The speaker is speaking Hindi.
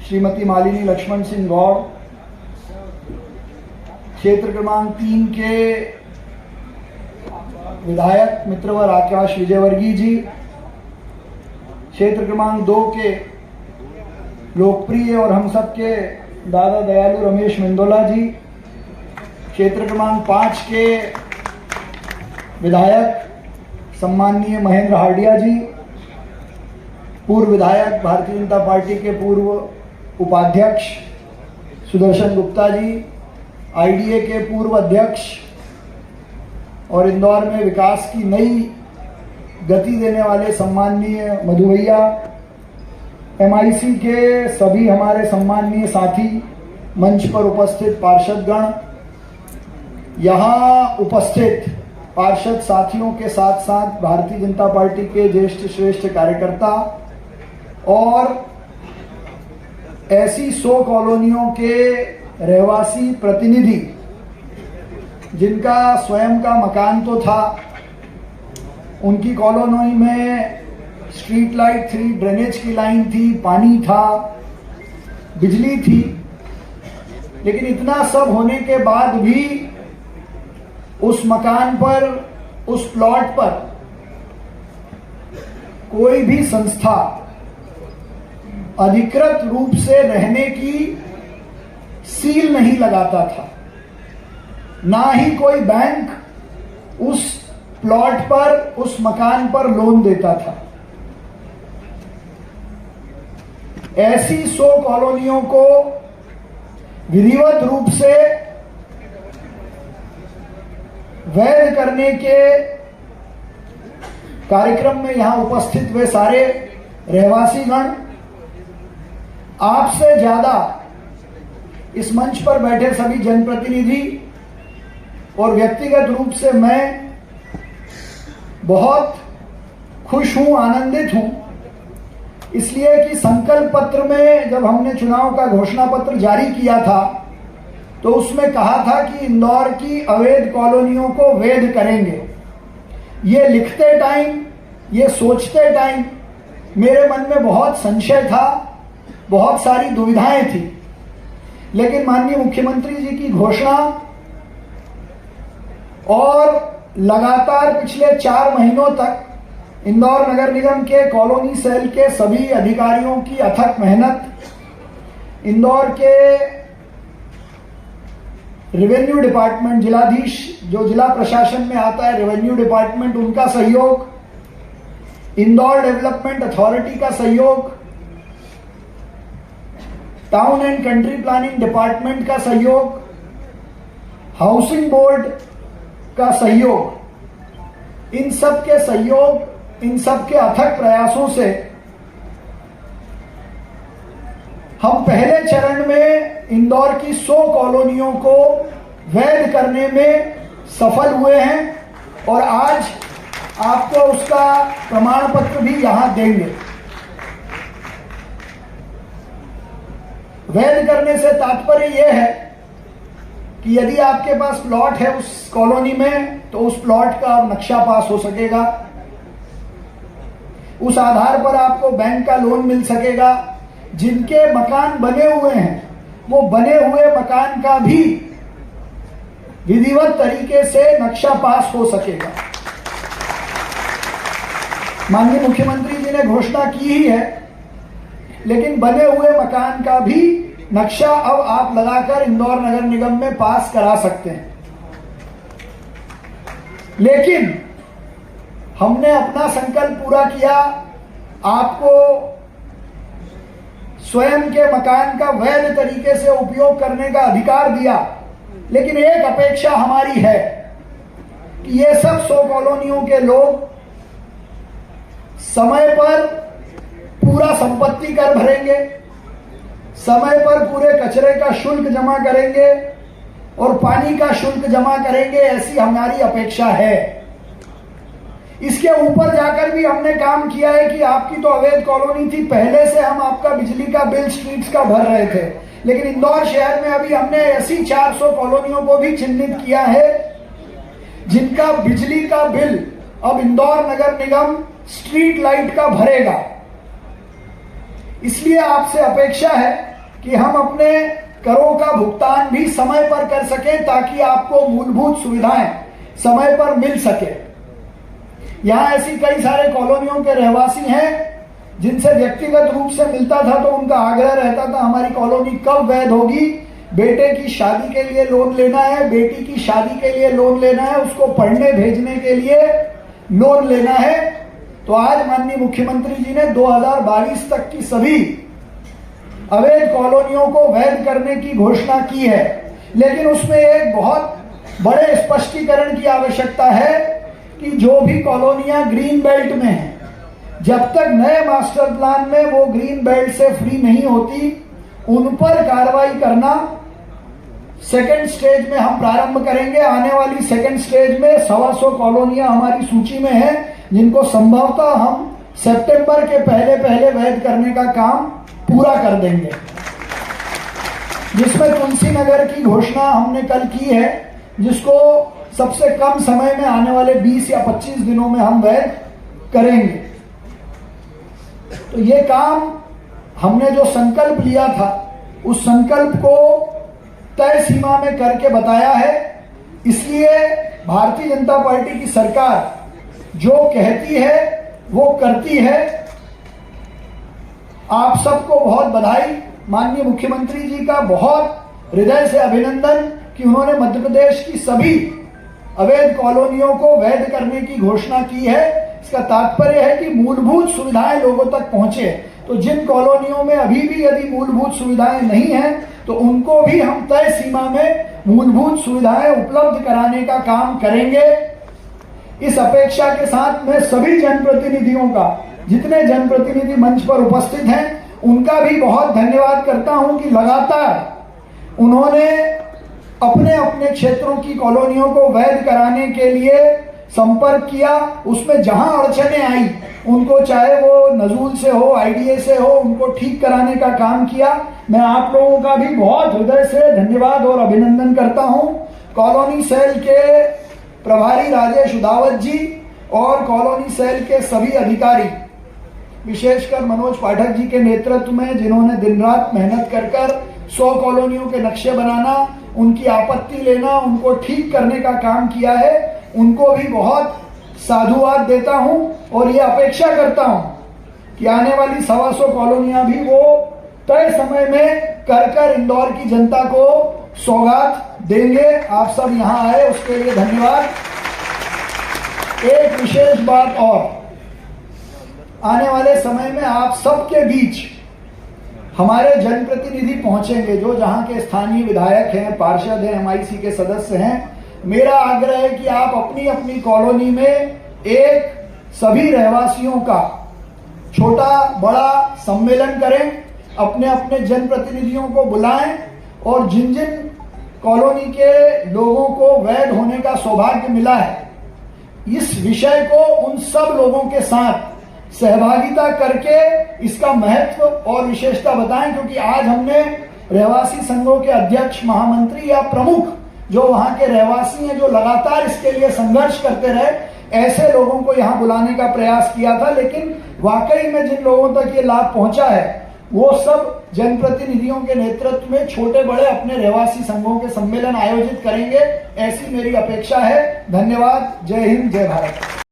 श्रीमती मालिनी लक्ष्मण सिंह गौड़, क्षेत्र क्रमांक 3 के विधायक मित्रवर आकाश विजयवर्गीय जी, क्षेत्र क्रमांक 2 के लोकप्रिय और हम सबके दादा दयालु रमेश मेंदोला जी, क्षेत्र क्रमांक 5 के विधायक सम्माननीय महेंद्र हार्डिया जी, पूर्व विधायक भारतीय जनता पार्टी के पूर्व उपाध्यक्ष सुदर्शन गुप्ता जी, आईडीए के पूर्व अध्यक्ष और इंदौर में विकास की नई गति देने वाले सम्माननीय मधु भैया, एमआईसी के सभी हमारे सम्माननीय साथी, मंच पर उपस्थित पार्षदगण, यहाँ उपस्थित पार्षद साथियों के साथ साथ भारतीय जनता पार्टी के ज्येष्ठ श्रेष्ठ कार्यकर्ता और ऐसी 100 कॉलोनियों के रहवासी प्रतिनिधि जिनका स्वयं का मकान तो था, उनकी कॉलोनी में स्ट्रीट लाइट थी, ड्रेनेज की लाइन थी, पानी था, बिजली थी, लेकिन इतना सब होने के बाद भी उस मकान पर, उस प्लॉट पर कोई भी संस्था अधिकृत रूप से रहने की सील नहीं लगाता था, ना ही कोई बैंक उस प्लॉट पर, उस मकान पर लोन देता था। ऐसी 100 कॉलोनियों को विधिवत रूप से वैध करने के कार्यक्रम में यहां उपस्थित वे सारे रहवासीगण, आपसे ज्यादा इस मंच पर बैठे सभी जनप्रतिनिधि और व्यक्तिगत रूप से मैं बहुत खुश हूं, आनंदित हूं, इसलिए कि संकल्प पत्र में जब हमने चुनाव का घोषणा पत्र जारी किया था तो उसमें कहा था कि इंदौर की अवैध कॉलोनियों को वैध करेंगे। ये लिखते टाइम, ये सोचते टाइम मेरे मन में बहुत संशय था, बहुत सारी दुविधाएं थी, लेकिन माननीय मुख्यमंत्री जी की घोषणा और लगातार पिछले 4 महीनों तक इंदौर नगर निगम के कॉलोनी सेल के सभी अधिकारियों की अथक मेहनत, इंदौर के रेवेन्यू डिपार्टमेंट, जिलाधीश जो जिला प्रशासन में आता है, रेवेन्यू डिपार्टमेंट, उनका सहयोग, इंदौर डेवलपमेंट अथॉरिटी का सहयोग, town and country planning department का सहयोग, हाउसिंग बोर्ड का सहयोग, इन सब के सहयोग, इन सब के अथक प्रयासों से हम पहले चरण में इंदौर की 100 कॉलोनियों को वैध करने में सफल हुए हैं और आज आपको उसका प्रमाण पत्र भी यहां देंगे। वैध करने से तात्पर्य यह है कि यदि आपके पास प्लॉट है उस कॉलोनी में तो उस प्लॉट का नक्शा पास हो सकेगा, उस आधार पर आपको बैंक का लोन मिल सकेगा, जिनके मकान बने हुए हैं वो बने हुए मकान का भी विधिवत तरीके से नक्शा पास हो सकेगा। माननीय मुख्यमंत्री जी ने घोषणा की ही है, लेकिन बने हुए मकान का भी नक्शा अब आप लगाकर इंदौर नगर निगम में पास करा सकते हैं। लेकिन हमने अपना संकल्प पूरा किया, आपको स्वयं के मकान का वैध तरीके से उपयोग करने का अधिकार दिया, लेकिन एक अपेक्षा हमारी है कि ये सब 100 कॉलोनियों के लोग समय पर पूरा संपत्ति कर भरेंगे, समय पर पूरे कचरे का शुल्क जमा करेंगे और पानी का शुल्क जमा करेंगे, ऐसी हमारी अपेक्षा है। इसके ऊपर जाकर भी हमने काम किया है कि आपकी तो अवैध कॉलोनी थी, पहले से हम आपका बिजली का बिल स्ट्रीट्स का भर रहे थे, लेकिन इंदौर शहर में अभी हमने ऐसी 400 कॉलोनियों को भी चिन्हित किया है जिनका बिजली का बिल अब इंदौर नगर निगम स्ट्रीट लाइट का भरेगा। इसलिए आपसे अपेक्षा है कि हम अपने करों का भुगतान भी समय पर कर सकें ताकि आपको मूलभूत सुविधाएं समय पर मिल सके। यहां ऐसी कई सारे कॉलोनियों के रहवासी हैं जिनसे व्यक्तिगत रूप से मिलता था तो उनका आग्रह रहता था हमारी कॉलोनी कब वैध होगी, बेटे की शादी के लिए लोन लेना है, बेटी की शादी के लिए लोन लेना है, उसको पढ़ने भेजने के लिए लोन लेना है। तो आज माननीय मुख्यमंत्री जी ने 2022 तक की सभी अवैध कॉलोनियों को वैध करने की घोषणा की है, लेकिन उसमें एक बहुत बड़े स्पष्टीकरण की आवश्यकता है कि जो भी कॉलोनियां ग्रीन बेल्ट में हैं, जब तक नए मास्टर प्लान में वो ग्रीन बेल्ट से फ्री नहीं होती, उन पर कार्रवाई करना सेकेंड स्टेज में हम प्रारंभ करेंगे। आने वाली सेकेंड स्टेज में 125 कॉलोनियां हमारी सूची में हैं जिनको संभवतः हम सितंबर के पहले पहले वैध करने का काम पूरा कर देंगे, जिसमें तुलसी नगर की घोषणा हमने कल की है, जिसको सबसे कम समय में आने वाले 20 या 25 दिनों में हम वैध करेंगे। तो ये काम हमने जो संकल्प लिया था उस संकल्प को तय सीमा में करके बताया है। इसलिए भारतीय जनता पार्टी की सरकार जो कहती है वो करती है। आप सबको बहुत बधाई, माननीय मुख्यमंत्री जी का बहुत हृदय से अभिनंदन कि उन्होंने मध्य प्रदेश की सभी अवैध कॉलोनियों को वैध करने की घोषणा की है। इसका तात्पर्य है कि मूलभूत सुविधाएं लोगों तक पहुंचे। तो जिन कॉलोनियों में अभी भी यदि मूलभूत सुविधाएं नहीं हैं तो उनको भी हम तय सीमा में मूलभूत सुविधाएं उपलब्ध कराने का काम करेंगे। इस अपेक्षा के साथ मैं सभी जनप्रतिनिधियों का, जितने जनप्रतिनिधि मंच पर उपस्थित हैं, उनका भी बहुत धन्यवाद करता हूं कि लगातार उन्होंने अपने अपने क्षेत्रों की कॉलोनियों को वैध कराने के लिए संपर्क किया। उसमें जहां अड़चने आई उनको, चाहे वो नजूल से हो, आईडीए से हो, उनको ठीक कराने का काम किया। मैं आप लोगों का भी बहुत हृदय से धन्यवाद और अभिनंदन करता हूं। कॉलोनी सेल के प्रभारी राजेश उदावत जी और कॉलोनी सेल के सभी अधिकारी, विशेषकर मनोज पाठक जी के नेतृत्व में, जिन्होंने दिन रात मेहनत कर 100 कॉलोनियों के नक्शे बनाना, उनकी आपत्ति लेना, उनको ठीक करने का काम किया है, उनको भी बहुत साधुवाद देता हूं और ये अपेक्षा करता हूं कि आने वाली 125 कॉलोनियां भी वो तय समय में कर इंदौर की जनता को सौगात देंगे। आप सब यहां आए उसके लिए धन्यवाद। एक विशेष बात और, आने वाले समय में आप सबके बीच हमारे जनप्रतिनिधि पहुंचेंगे, जो जहां के स्थानीय विधायक हैं, पार्षद हैं, एमआईसी के सदस्य हैं। मेरा आग्रह है कि आप अपनी अपनी कॉलोनी में एक सभी रहवासियों का छोटा बड़ा सम्मेलन करें, अपने अपने जनप्रतिनिधियों को बुलाएं और जिन जिन कॉलोनी के लोगों को वैध होने का सौभाग्य मिला है, इस विषय को उन सब लोगों के साथ सहभागिता करके इसका महत्व और विशेषता बताएं। क्योंकि आज हमने रहवासी संघों के अध्यक्ष, महामंत्री या प्रमुख जो वहां के रहवासी हैं, जो लगातार इसके लिए संघर्ष करते रहे, ऐसे लोगों को यहां बुलाने का प्रयास किया था। लेकिन वाकई में जिन लोगों तक ये लाभ पहुंचा है वो सब जनप्रतिनिधियों के नेतृत्व में छोटे बड़े अपने रहवासी संघों के सम्मेलन आयोजित करेंगे, ऐसी मेरी अपेक्षा है। धन्यवाद। जय हिंद, जय भारत।